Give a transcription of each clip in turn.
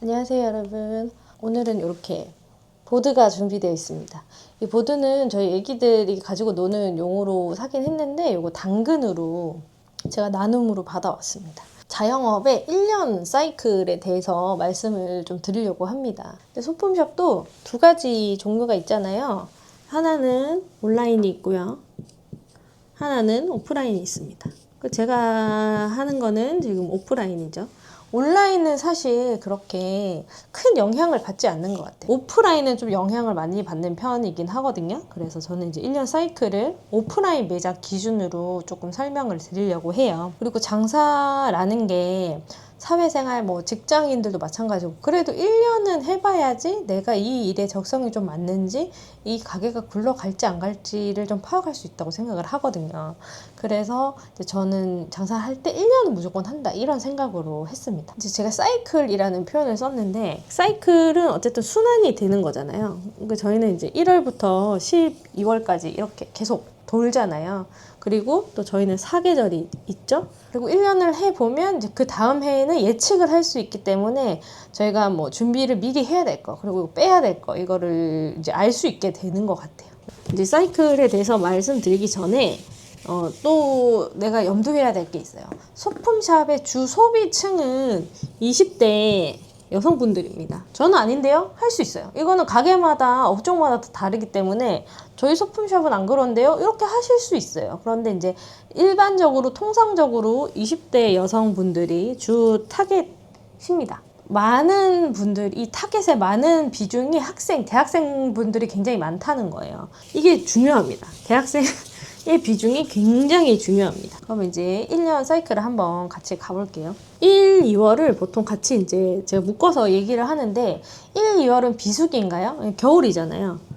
안녕하세요 여러분. 오늘은 이렇게 보드가 준비되어 있습니다. 이 보드는 저희 애기들이 가지고 노는 용으로 사긴 했는데 이거 당근으로 제가 나눔으로 받아왔습니다. 자영업의 1년 사이클에 대해서 말씀을 좀 드리려고 합니다. 소품샵도 두 가지 종류가 있잖아요. 하나는 온라인이 있고요. 하나는 오프라인이 있습니다. 제가 하는 거는 지금 오프라인이죠. 온라인은 사실 그렇게 큰 영향을 받지 않는 것 같아요. 오프라인은 좀 영향을 많이 받는 편이긴 하거든요. 그래서 저는 이제 1년 사이클을 오프라인 매장 기준으로 조금 설명을 드리려고 해요. 그리고 장사라는 게 사회생활, 직장인들도 마찬가지고 그래도 1년은 해봐야지 내가 이 일에 적성이 좀 맞는지 이 가게가 굴러갈지 안 갈지를 좀 파악할 수 있다고 생각을 하거든요. 그래서 이제 저는 장사할 때 1년은 무조건 한다 이런 생각으로 했습니다. 이제 제가 사이클이라는 표현을 썼는데 사이클은 어쨌든 순환이 되는 거잖아요. 그러니까 저희는 이제 1월부터 12월까지 이렇게 계속 돌잖아요. 그리고 또 저희는 사계절이 있죠. 그리고 1년을 해보면 이제 그 다음 해에는 예측을 할 수 있기 때문에 저희가 준비를 미리 해야 될 거, 그리고 빼야 될 거, 이거를 이제 알 수 있게 되는 것 같아요. 이제 사이클에 대해서 말씀드리기 전에 또 내가 염두해야 될 게 있어요. 소품샵의 주 소비층은 20대 여성분들입니다. 저는 아닌데요? 할 수 있어요. 이거는 가게마다 업종마다 다르기 때문에 저희 소품샵은 안 그런데요? 이렇게 하실 수 있어요. 그런데 이제 일반적으로 통상적으로 20대 여성분들이 주 타겟입니다. 많은 분들, 이 타겟의 많은 비중이 대학생분들이 굉장히 많다는 거예요. 이게 중요합니다. 대학생의 비중이 굉장히 중요합니다. 그럼 이제 1년 사이클을 한번 같이 가볼게요. 1, 2월을 보통 같이 이제 제가 묶어서 얘기를 하는데 1, 2월은 비수기인가요? 겨울이잖아요.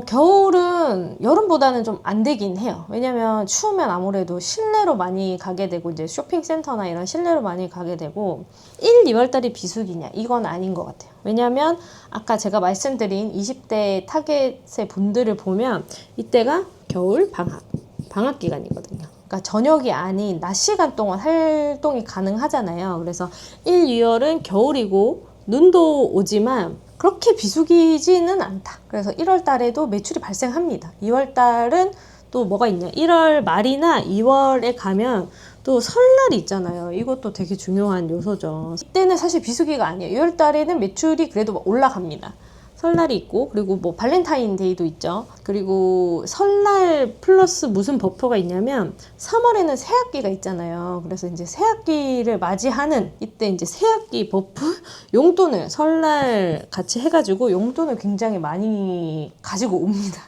겨울은 여름보다는 좀 안 되긴 해요. 왜냐면 추우면 아무래도 실내로 많이 가게 되고 이제 쇼핑센터나 이런 실내로 많이 가게 되고 1, 2월 달이 비수기냐? 이건 아닌 것 같아요. 왜냐면 아까 제가 말씀드린 20대 타겟의 분들을 보면 이때가 겨울 방학 기간이거든요. 그러니까 저녁이 아닌 낮 시간 동안 활동이 가능하잖아요. 그래서 1, 2월은 겨울이고 눈도 오지만 그렇게 비수기지는 않다. 그래서 1월 달에도 매출이 발생합니다. 2월 달은 또 뭐가 있냐? 1월 말이나 2월에 가면 또 설날이 있잖아요. 이것도 되게 중요한 요소죠. 이때는 사실 비수기가 아니에요. 2월 달에는 매출이 그래도 올라갑니다. 설날이 있고, 그리고 발렌타인데이도 있죠. 그리고 설날 플러스 무슨 버퍼가 있냐면 3월에는 새학기가 있잖아요. 그래서 이제 새학기를 맞이하는 이때 이제 새학기 버프 용돈을 설날 같이 해가지고 용돈을 굉장히 많이 가지고 옵니다.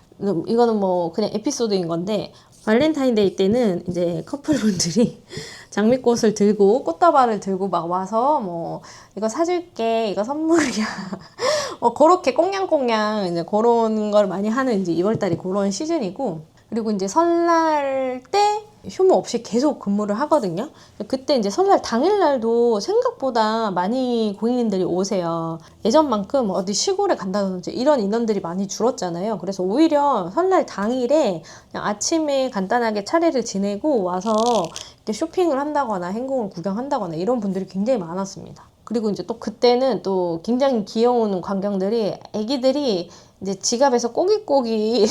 이거는 그냥 에피소드인 건데 발렌타인데이 때는 이제 커플분들이 장미꽃을 들고 꽃다발을 들고 막 와서 이거 사줄게, 이거 선물이야. 그렇게 꽁냥꽁냥 이제 그런 걸 많이 하는 이제 2월달이 그런 시즌이고, 그리고 이제 설날 때 휴무 없이 계속 근무를 하거든요. 그때 이제 설날 당일날도 생각보다 많이 고객님들이 오세요. 예전만큼 어디 시골에 간다든지 이런 인원들이 많이 줄었잖아요. 그래서 오히려 설날 당일에 그냥 아침에 간단하게 차례를 지내고 와서 이렇게 쇼핑을 한다거나 행궁을 구경한다거나 이런 분들이 굉장히 많았습니다. 그리고 이제 또 그때는 또 굉장히 귀여운 광경들이 애기들이 이제 지갑에서 꼬깃꼬깃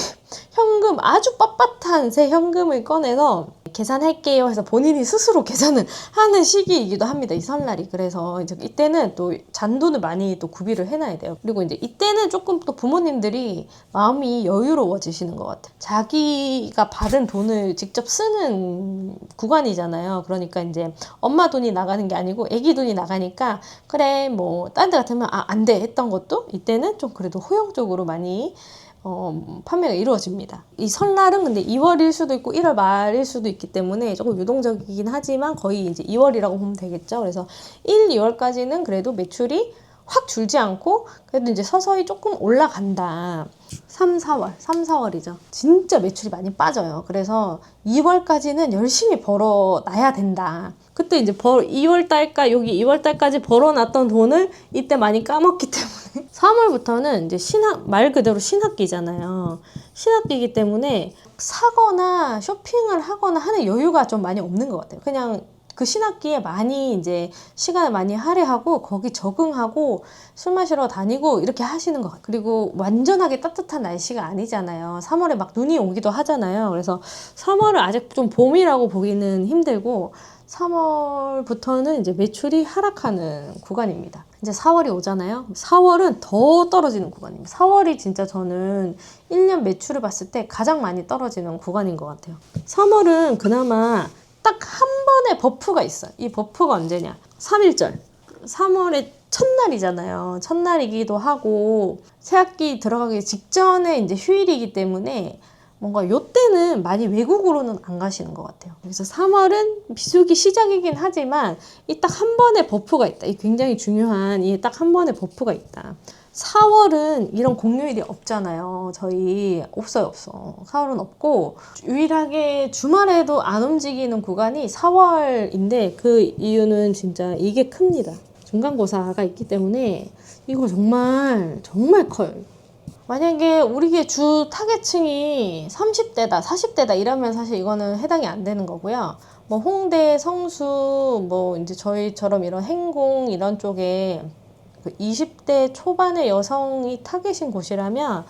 현금, 아주 빳빳한 새 현금을 꺼내서 계산할게요 해서 본인이 스스로 계산을 하는 시기이기도 합니다. 이 설날이. 그래서 이제 이때는 또 잔돈을 많이 또 구비를 해놔야 돼요. 그리고 이제 이때는 조금 또 부모님들이 마음이 여유로워지시는 것 같아요. 자기가 받은 돈을 직접 쓰는 구간이잖아요. 그러니까 이제 엄마 돈이 나가는 게 아니고 애기 돈이 나가니까 그래 딴 데 같으면 안 돼 했던 것도 이때는 좀 그래도 호영적으로 많이 판매가 이루어집니다. 이 설날은 근데 2월일 수도 있고 1월 말일 수도 있기 때문에 조금 유동적이긴 하지만 거의 이제 2월이라고 보면 되겠죠. 그래서 1, 2월까지는 그래도 매출이 확 줄지 않고 그래도 이제 서서히 조금 올라간다. 3, 4월이죠. 진짜 매출이 많이 빠져요. 그래서 2월까지는 열심히 벌어놔야 된다. 그때 이제 2월달까 여기 2월달까지 벌어놨던 돈을 이때 많이 까먹기 때문에 3월부터는 이제 말 그대로 신학기잖아요. 신학기이기 때문에 사거나 쇼핑을 하거나 하는 여유가 좀 많이 없는 것 같아요. 그냥 그 신학기에 많이 이제 시간을 많이 할애하고 거기 적응하고 술 마시러 다니고 이렇게 하시는 것 같아요. 그리고 완전하게 따뜻한 날씨가 아니잖아요. 3월에 막 눈이 오기도 하잖아요. 그래서 3월을 아직 좀 봄이라고 보기는 힘들고 3월부터는 이제 매출이 하락하는 구간입니다. 이제 4월이 오잖아요. 4월은 더 떨어지는 구간입니다. 4월이 진짜 저는 1년 매출을 봤을 때 가장 많이 떨어지는 구간인 것 같아요. 3월은 그나마 딱 한 번의 버프가 있어요. 이 버프가 언제냐? 3.1절. 3월의 첫날이잖아요. 첫날이기도 하고 새학기 들어가기 직전에 이제 휴일이기 때문에 뭔가 요때는 많이 외국으로는 안 가시는 것 같아요. 그래서 3월은 비수기 시작이긴 하지만 이 딱 한 번의 버프가 있다. 이 굉장히 중요한 이 딱 한 번의 버프가 있다. 4월은 이런 공휴일이 없잖아요. 저희 없어요. 4월은 없고 유일하게 주말에도 안 움직이는 구간이 4월인데 그 이유는 진짜 이게 큽니다. 중간고사가 있기 때문에 이거 정말 커요. 만약에 우리의 주 타겟층이 30대다, 40대다 이러면 사실 이거는 해당이 안 되는 거고요. 뭐 홍대, 성수, 뭐 이제 저희처럼 이런 행공 이런 쪽에 20대 초반의 여성이 타겟인 곳이라면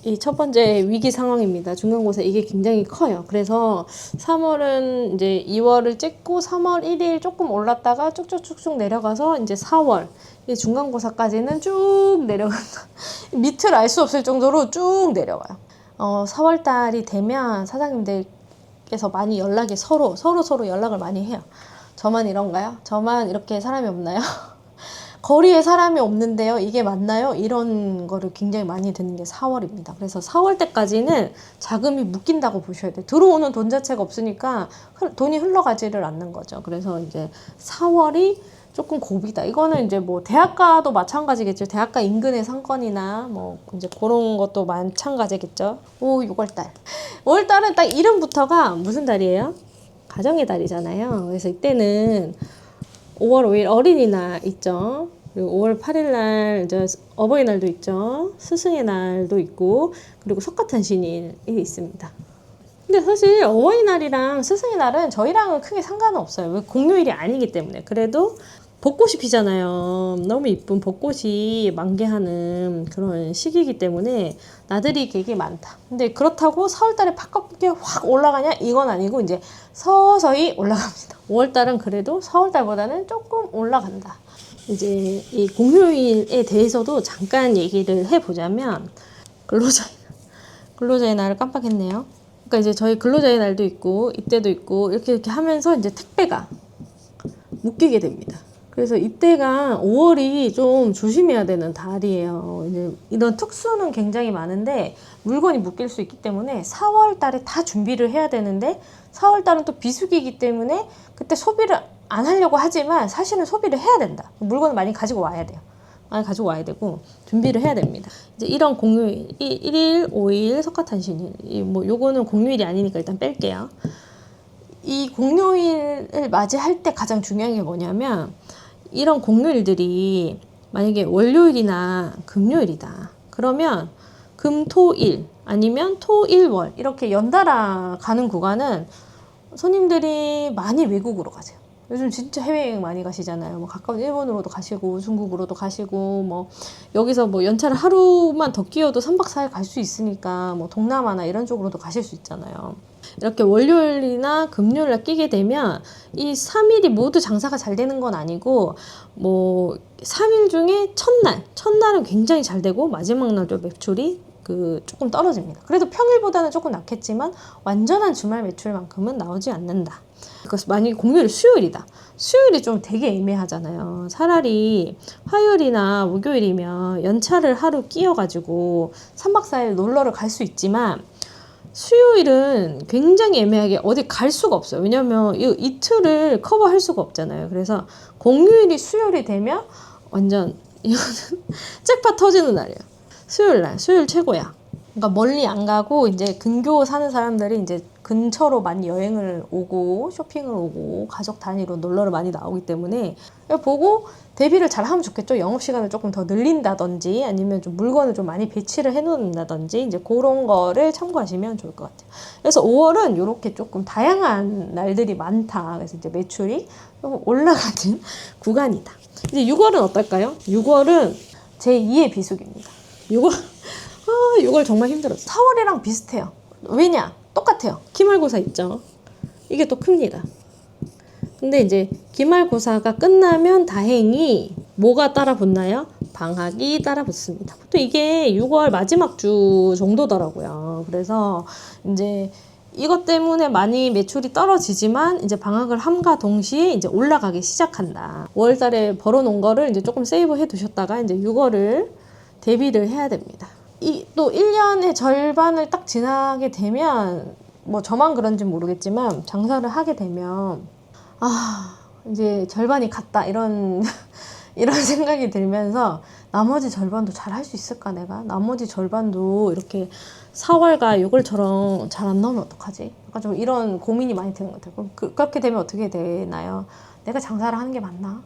이 첫 번째 위기 상황입니다. 중간고사 이게 굉장히 커요. 그래서 3월은 이제 2월을 찍고 3월 1일 조금 올랐다가 쭉쭉쭉쭉 내려가서 이제 4월 이 중간고사까지는 쭉 내려간다. 밑을 알 수 없을 정도로 쭉 내려가요. 4월 달이 되면 사장님들께서 많이 연락이 서로 연락을 많이 해요. 저만 이런가요? 저만 이렇게 사람이 없나요? 거리에 사람이 없는데요. 이게 맞나요? 이런 거를 굉장히 많이 듣는 게 4월입니다. 그래서 4월 때까지는 자금이 묶인다고 보셔야 돼요. 들어오는 돈 자체가 없으니까 돈이 흘러가지를 않는 거죠. 그래서 이제 4월이 조금 고비다. 이거는 이제 뭐 대학가도 마찬가지겠죠. 대학가 인근의 상권이나 뭐 이제 그런 것도 마찬가지겠죠. 6월달. 5월달은 딱 이름부터가 무슨 달이에요? 가정의 달이잖아요. 그래서 이때는 5월 5일 어린이날 있죠. 그리고 5월 8일 날 이제 어버이날도 있죠. 스승의 날도 있고 그리고 석가탄신일이 있습니다. 근데 사실 어버이날이랑 스승의 날은 저희랑은 크게 상관은 없어요. 왜 공휴일이 아니기 때문에. 그래도 벚꽃이 피잖아요. 너무 이쁜 벚꽃이 만개하는 그런 시기이기 때문에 나들이 객이 많다. 근데 그렇다고 4월달에 팍팍하게 확 올라가냐? 이건 아니고 이제 서서히 올라갑니다. 5월달은 그래도 4월달보다는 조금 올라간다. 이제 이 공휴일에 대해서도 잠깐 얘기를 해보자면 근로자의 날을 깜빡했네요. 그러니까 이제 저희 근로자의 날도 있고 이때도 있고 이렇게 하면서 이제 택배가 묶이게 됩니다. 그래서 이때가 5월이 좀 조심해야 되는 달이에요. 이제 이런 특수는 굉장히 많은데 물건이 묶일 수 있기 때문에 4월 달에 다 준비를 해야 되는데 4월 달은 또 비수기이기 때문에 그때 소비를 안 하려고 하지만 사실은 소비를 해야 된다. 물건을 많이 가지고 와야 돼요. 많이 가지고 와야 되고 준비를 해야 됩니다. 이제 이런 공휴일 1일, 5일, 석가탄신일 뭐 요거는 공휴일이 아니니까 일단 뺄게요. 이 공휴일을 맞이할 때 가장 중요한 게 뭐냐면 이런 공휴일들이 만약에 월요일이나 금요일이다. 그러면 금, 토, 일 아니면 토, 일, 월 이렇게 연달아 가는 구간은 손님들이 많이 외국으로 가세요. 요즘 진짜 해외여행 많이 가시잖아요. 뭐 가까운 일본으로도 가시고 중국으로도 가시고 뭐 여기서 뭐 연차를 하루만 더 끼워도 3박 4일 갈 수 있으니까 뭐 동남아나 이런 쪽으로도 가실 수 있잖아요. 이렇게 월요일이나 금요일날 끼게 되면 이 3일이 모두 장사가 잘 되는 건 아니고 뭐 3일 중에 첫날은 굉장히 잘 되고 마지막 날도 매출이 조금 떨어집니다. 그래도 평일보다는 조금 낫겠지만 완전한 주말 매출만큼은 나오지 않는다. 그래서 만약에 공휴일이 수요일이다. 수요일이 좀 되게 애매하잖아요. 차라리 화요일이나 목요일이면 연차를 하루 끼워가지고 3박 4일 놀러를 갈 수 있지만 수요일은 굉장히 애매하게 어디 갈 수가 없어요. 왜냐면 이 이틀을 커버할 수가 없잖아요. 그래서 공휴일이 수요일이 되면 완전 이거는 잭팟 터지는 날이에요. 수요일 최고야. 그러니까 멀리 안 가고 이제 근교 사는 사람들이 이제 근처로 많이 여행을 오고 쇼핑을 오고 가족 단위로 놀러를 많이 나오기 때문에 보고 대비를 잘 하면 좋겠죠. 영업시간을 조금 더 늘린다든지 아니면 좀 물건을 좀 많이 배치를 해 놓는다든지 이제 그런 거를 참고하시면 좋을 것 같아요. 그래서 5월은 이렇게 조금 다양한 날들이 많다. 그래서 이제 매출이 좀 올라가는 구간이다. 이제 6월은 어떨까요? 6월은 제2의 비수기입니다. 6월 정말 힘들었어요. 4월이랑 비슷해요. 왜냐? 똑같아요. 기말고사 있죠. 이게 또 큽니다. 근데 이제 기말고사가 끝나면 다행히 뭐가 따라 붙나요? 방학이 따라 붙습니다. 또 이게 6월 마지막 주 정도더라고요. 그래서 이제 이것 때문에 많이 매출이 떨어지지만 이제 방학을 함과 동시에 이제 올라가기 시작한다. 5월 달에 벌어놓은 거를 이제 조금 세이브해 두셨다가 이제 6월을 대비를 해야 됩니다. 또 1년의 절반을 딱 지나게 되면 뭐 저만 그런지 모르겠지만 장사를 하게 되면 이제 절반이 갔다 이런 생각이 들면서 나머지 절반도 잘 할 수 있을까 내가? 나머지 절반도 이렇게 4월과 6월처럼 잘 안 나오면 어떡하지? 약간 좀 이런 고민이 많이 드는 것 같아요. 그렇게 되면 어떻게 되나요? 내가 장사를 하는 게 맞나?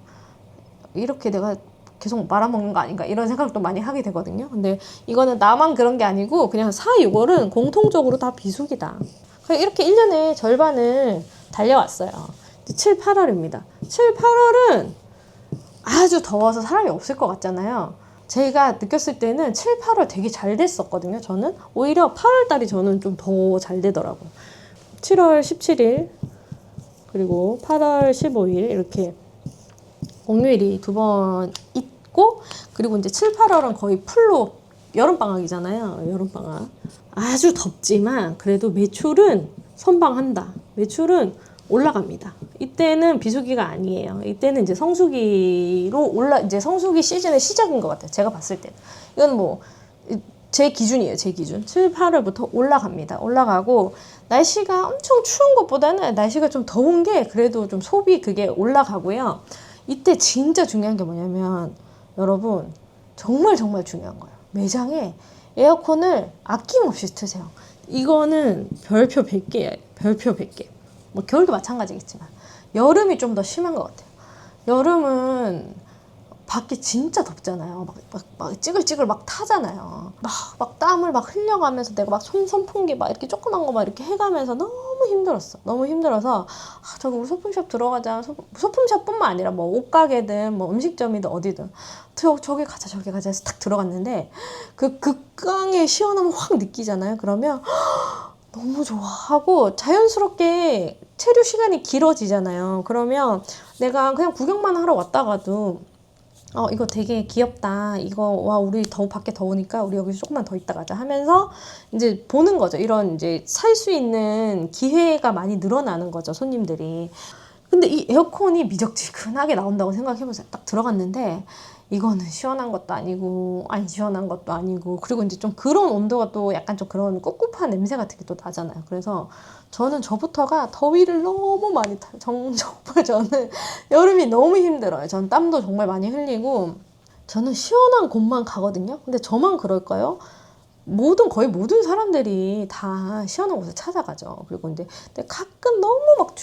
이렇게 내가 계속 말아먹는 거 아닌가 이런 생각도 많이 하게 되거든요. 근데 이거는 나만 그런 게 아니고 그냥 4, 6월은 공통적으로 다 비수기다. 이렇게 1년의 절반을 달려왔어요. 7, 8월입니다. 7, 8월은 아주 더워서 사람이 없을 것 같잖아요. 제가 느꼈을 때는 7, 8월 되게 잘 됐었거든요. 저는 오히려 8월 달이 저는 좀 더 잘 되더라고요. 7월 17일 그리고 8월 15일 이렇게 공휴일이 2번 있고 그리고 이제 7, 8월은 거의 풀로 여름방학이잖아요. 여름방학. 아주 덥지만 그래도 매출은 선방한다. 매출은 올라갑니다. 이때는 비수기가 아니에요. 이때는 이제 성수기로 이제 성수기 시즌의 시작인 것 같아요. 제가 봤을 때는. 이건 뭐, 제 기준이에요. 제 기준. 7, 8월부터 올라갑니다. 올라가고, 날씨가 엄청 추운 것보다는 날씨가 좀 더운 게 그래도 좀 소비 그게 올라가고요. 이때 진짜 중요한 게 뭐냐면, 여러분, 정말 중요한 거예요. 매장에 에어컨을 아낌없이 트세요. 이거는 별표 100개예요. 별표 100개. 뭐 겨울도 마찬가지겠지만 여름이 좀 더 심한 것 같아요. 여름은 밖이 진짜 덥잖아요. 막 찌글찌글 막 타잖아요. 막 땀을 막 흘려가면서 내가 막 선풍기 막 이렇게 조그만 거 막 이렇게 해가면서 너무 힘들었어. 너무 힘들어서 저기 우리 소품샵 들어가자. 소품샵뿐만 아니라 뭐 옷가게든 뭐 음식점이든 어디든 저기 가자 해서 탁 들어갔는데 그 극강의 시원함을 확 느끼잖아요. 그러면 너무 좋아하고 자연스럽게 체류 시간이 길어지잖아요. 그러면 내가 그냥 구경만 하러 왔다가도 이거 되게 귀엽다. 이거 와 우리 밖에 더우니까 우리 여기서 조금만 더 있다 가자 하면서 이제 보는 거죠. 이런 이제 살 수 있는 기회가 많이 늘어나는 거죠. 손님들이. 근데 이 에어컨이 미적지근하게 나온다고 생각해보세요. 딱 들어갔는데 이거는 시원한 것도 아니고 안 시원한 것도 아니고 그리고 이제 좀 그런 온도가 또 약간 좀 그런 꿉꿉한 냄새 같은 게 또 나잖아요. 그래서 저는 저부터가 더위를 너무 많이 타요. 정말 저는 여름이 너무 힘들어요. 저는 땀도 정말 많이 흘리고 저는 시원한 곳만 가거든요. 근데 저만 그럴까요? 거의 모든 사람들이 다 시원한 곳을 찾아가죠. 그리고 이제 근데 가끔 너무 막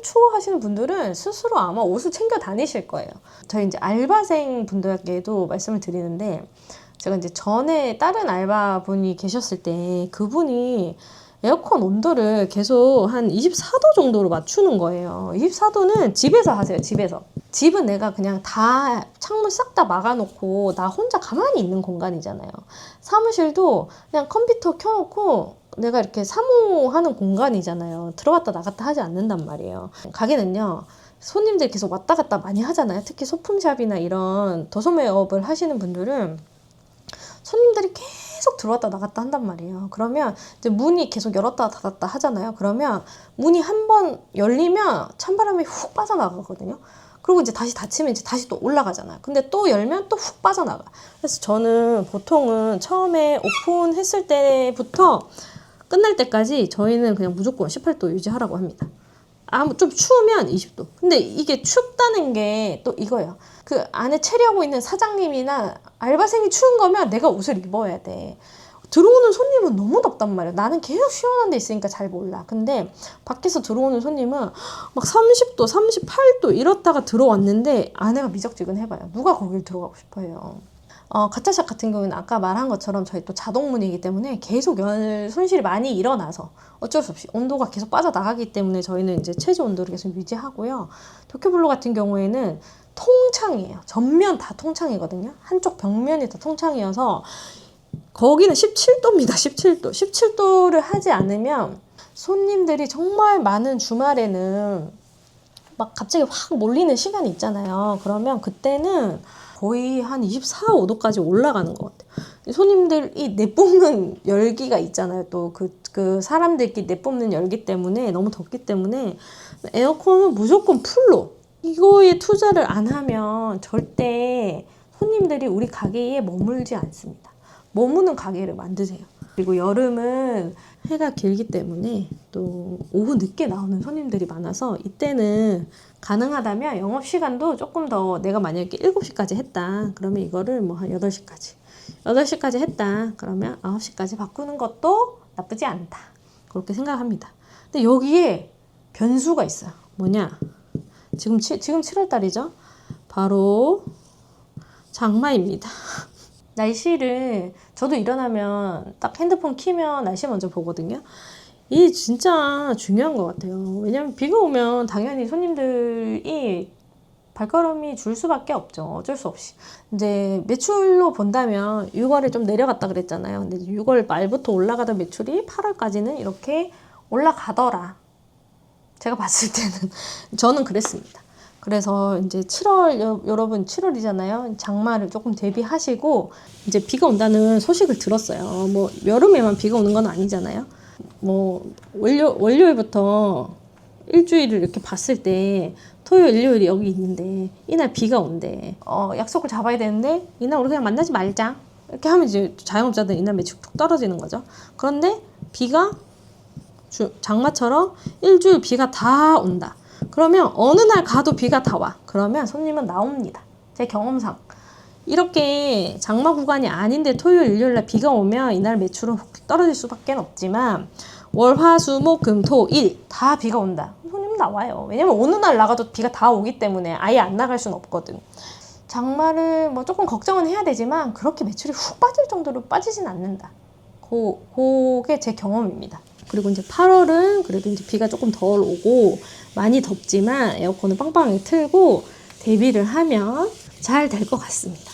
추워하시는 분들은 스스로 아마 옷을 챙겨 다니실 거예요. 저희 이제 알바생 분들에게도 말씀을 드리는데 제가 이제 전에 다른 알바분이 계셨을 때 그분이 에어컨 온도를 계속 한 24도 정도로 맞추는 거예요. 24도는 집에서 하세요. 집에서. 집은 내가 그냥 다 창문 싹 다 막아놓고 나 혼자 가만히 있는 공간이잖아요. 사무실도 그냥 컴퓨터 켜놓고 내가 이렇게 사무하는 공간이잖아요. 들어갔다 나갔다 하지 않는단 말이에요. 가게는요. 손님들이 계속 왔다 갔다 많이 하잖아요. 특히 소품샵이나 이런 도소매업을 하시는 분들은 손님들이 계속 들어왔다 나갔다 한단 말이에요. 그러면 이제 문이 계속 열었다 닫았다 하잖아요. 그러면 문이 한 번 열리면 찬바람이 훅 빠져나가거든요. 그리고 이제 다시 닫히면 이제 다시 또 올라가잖아요. 근데 또 열면 또 훅 빠져나가. 그래서 저는 보통은 처음에 오픈했을 때부터 끝날 때까지 저희는 그냥 무조건 18도 유지하라고 합니다. 좀 추우면 20도. 근데 이게 춥다는 게 또 이거예요. 그 안에 체류하고 있는 사장님이나 알바생이 추운 거면 내가 옷을 입어야 돼. 들어오는 손님은 너무 덥단 말이야. 나는 계속 시원한 데 있으니까 잘 몰라. 근데 밖에서 들어오는 손님은 막 30도, 38도 이렇다가 들어왔는데 아내가 미적지근해봐요. 누가 거길 들어가고 싶어해요. 가짜샵 같은 경우는 아까 말한 것처럼 저희 또 자동문이기 때문에 계속 열 손실이 많이 일어나서 어쩔 수 없이 온도가 계속 빠져나가기 때문에 저희는 이제 최저 온도를 계속 유지하고요. 도쿄블루 같은 경우에는 통창이에요. 전면 다 통창이거든요. 한쪽 벽면이 다 통창이어서 거기는 17도입니다. 17도. 17도를 하지 않으면 손님들이 정말 많은 주말에는 막 갑자기 확 몰리는 시간이 있잖아요. 그러면 그때는 거의 한 24, 5도까지 올라가는 것 같아요. 손님들이 내뿜는 열기가 있잖아요. 또 그 사람들끼리 내뿜는 열기 때문에 너무 덥기 때문에 에어컨은 무조건 풀로 이거에 투자를 안 하면 절대 손님들이 우리 가게에 머물지 않습니다. 머무는 가게를 만드세요. 그리고 여름은 해가 길기 때문에 또 오후 늦게 나오는 손님들이 많아서 이때는 가능하다면 영업시간도 조금 더 내가 만약에 7시까지 했다. 그러면 이거를 뭐 한 8시까지 했다. 그러면 9시까지 바꾸는 것도 나쁘지 않다. 그렇게 생각합니다. 근데 여기에 변수가 있어요. 뭐냐? 지금 7월달이죠? 바로 장마입니다. 날씨를 저도 일어나면 딱 핸드폰 키면 날씨 먼저 보거든요. 이게 진짜 중요한 것 같아요. 왜냐면 비가 오면 당연히 손님들이 발걸음이 줄 수밖에 없죠. 어쩔 수 없이. 이제 매출로 본다면 6월에 좀 내려갔다 그랬잖아요. 근데 6월 말부터 올라가던 매출이 8월까지는 이렇게 올라가더라. 제가 봤을 때는 저는 그랬습니다. 그래서 이제 7월, 여러분 7월이잖아요. 장마를 조금 대비하시고 이제 비가 온다는 소식을 들었어요. 뭐 여름에만 비가 오는 건 아니잖아요. 뭐 월요일부터 일주일을 이렇게 봤을 때 토요일, 일요일이 여기 있는데 이날 비가 온대. 약속을 잡아야 되는데 이날 우리 그냥 만나지 말자. 이렇게 하면 이제 자영업자들은 이날 매출 툭 떨어지는 거죠. 그런데 비가 장마처럼 일주일 비가 다 온다. 그러면 어느 날 가도 비가 다 와. 그러면 손님은 나옵니다. 제 경험상. 이렇게 장마 구간이 아닌데 토요일, 일요일 날 비가 오면 이날 매출은 떨어질 수밖에 없지만 월, 화, 수, 목, 금, 토, 일 다 비가 온다. 손님 나와요. 왜냐면 어느 날 나가도 비가 다 오기 때문에 아예 안 나갈 수는 없거든. 장마를 뭐 조금 걱정은 해야 되지만 그렇게 매출이 훅 빠질 정도로 빠지진 않는다. 그게 제 경험입니다. 그리고 이제 8월은 그래도 이제 비가 조금 덜 오고 많이 덥지만 에어컨을 빵빵하게 틀고 대비를 하면 잘 될 것 같습니다.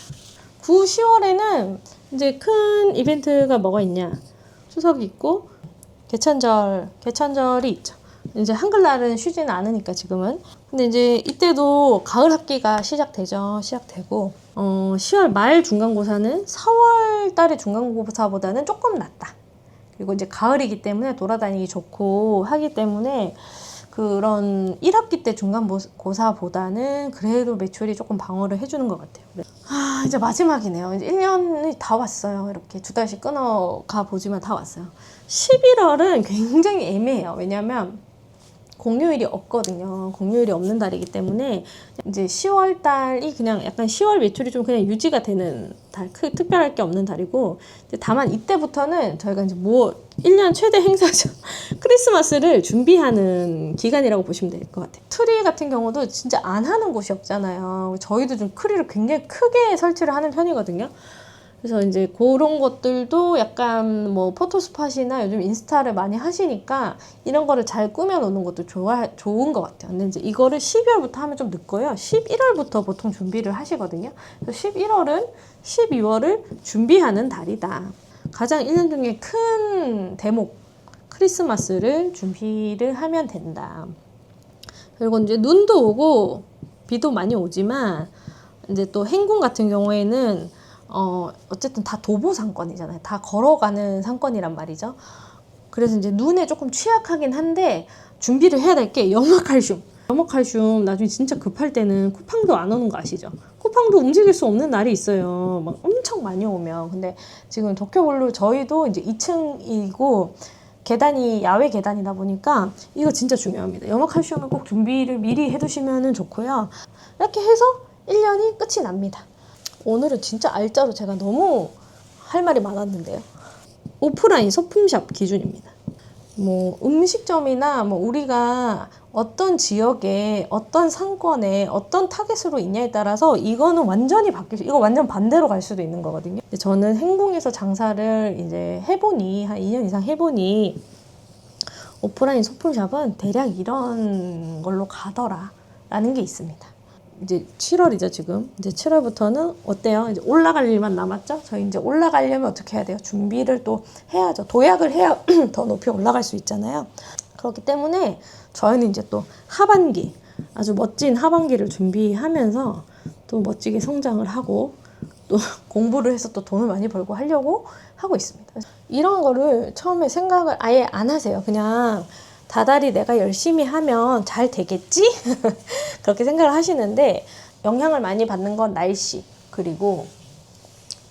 9, 10월에는 이제 큰 이벤트가 뭐가 있냐? 추석이 있고 개천절이 있죠. 이제 한글날은 쉬지는 않으니까 지금은. 근데 이제 이때도 가을 학기가 시작되고 10월 말 중간고사는 4월 달의 중간고사보다는 조금 낫다. 그리고 이제 가을이기 때문에 돌아다니기 좋고 하기 때문에 그런 1학기 때 중간고사보다는 그래도 매출이 조금 방어를 해주는 것 같아요. 이제 마지막이네요. 이제 1년이 다 왔어요. 이렇게 2달씩 끊어가 보지만 다 왔어요. 11월은 굉장히 애매해요. 왜냐면 공휴일이 없거든요. 공휴일이 없는 달이기 때문에 이제 10월 달이 그냥 약간 10월 매출이 좀 그냥 유지가 되는 달, 특별할 게 없는 달이고, 다만 이때부터는 저희가 이제 1년 최대 행사죠. 크리스마스를 준비하는 기간이라고 보시면 될 것 같아요. 트리 같은 경우도 진짜 안 하는 곳이 없잖아요. 저희도 좀 트리를 굉장히 크게 설치를 하는 편이거든요. 그래서 이제 그런 것들도 약간 뭐 포토스팟이나 요즘 인스타를 많이 하시니까 이런 거를 잘 꾸며놓는 것도 좋은 것 같아요. 근데 이제 이거를 12월부터 하면 좀 늦고요. 11월부터 보통 준비를 하시거든요. 그래서 11월은 12월을 준비하는 달이다. 가장 1년 중에 큰 대목, 크리스마스를 준비를 하면 된다. 그리고 이제 눈도 오고 비도 많이 오지만 이제 또 행군 같은 경우에는 어쨌든 다 도보 상권이잖아요. 다 걸어가는 상권이란 말이죠. 그래서 이제 눈에 조금 취약하긴 한데 준비를 해야 될 게 염화칼슘. 염화칼슘 나중에 진짜 급할 때는 쿠팡도 안 오는 거 아시죠? 쿠팡도 움직일 수 없는 날이 있어요. 막 엄청 많이 오면. 근데 지금 도쿄블루 저희도 이제 2층이고 계단이 야외 계단이다 보니까 이거 진짜 중요합니다. 염화칼슘을 꼭 준비를 미리 해두시면 좋고요. 이렇게 해서 1년이 끝이 납니다. 오늘은 진짜 알짜로 제가 너무 할 말이 많았는데요. 오프라인 소품샵 기준입니다. 뭐 음식점이나 뭐 우리가 어떤 지역에 어떤 상권에 어떤 타겟으로 있냐에 따라서 이거는 완전히 바뀔 수, 이거 완전 반대로 갈 수도 있는 거거든요. 근데 저는 행궁에서 장사를 이제 해보니 한 2년 이상 해보니 오프라인 소품샵은 대략 이런 걸로 가더라 라는 게 있습니다. 이제 7월이죠 지금. 이제 7월부터는 어때요? 이제 올라갈 일만 남았죠? 저희 이제 올라가려면 어떻게 해야 돼요? 준비를 또 해야죠. 도약을 해야 더 높이 올라갈 수 있잖아요. 그렇기 때문에 저희는 이제 또 하반기, 아주 멋진 하반기를 준비하면서 또 멋지게 성장을 하고 또 공부를 해서 또 돈을 많이 벌고 하려고 하고 있습니다. 이런 거를 처음에 생각을 아예 안 하세요. 그냥 다달이 내가 열심히 하면 잘 되겠지? 그렇게 생각을 하시는데 영향을 많이 받는 건 날씨, 그리고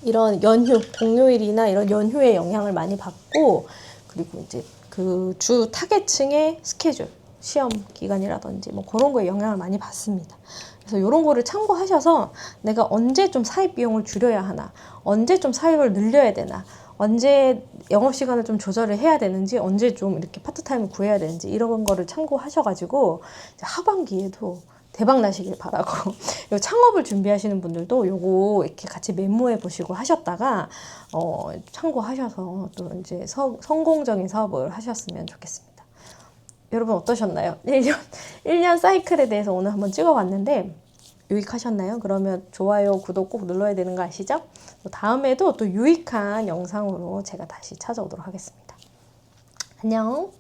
이런 연휴, 공휴일이나 이런 연휴에 영향을 많이 받고, 그리고 이제 그 주 타겟층의 스케줄, 시험 기간이라든지 뭐 그런 거에 영향을 많이 받습니다. 그래서 이런 거를 참고하셔서 내가 언제 좀 사입 비용을 줄여야 하나, 언제 좀 사입을 늘려야 되나, 언제 영업시간을 좀 조절을 해야 되는지, 언제 좀 이렇게 파트타임을 구해야 되는지 이런 거를 참고하셔가지고 하반기에도 대박 나시길 바라고 요 창업을 준비하시는 분들도 요거 이렇게 같이 메모해 보시고 하셨다가 참고하셔서 또 이제 성공적인 사업을 하셨으면 좋겠습니다. 여러분 어떠셨나요? 1년 사이클에 대해서 오늘 한번 찍어봤는데 유익하셨나요? 그러면 좋아요, 구독 꼭 눌러야 되는 거 아시죠? 다음에도 또 유익한 영상으로 제가 다시 찾아오도록 하겠습니다. 안녕.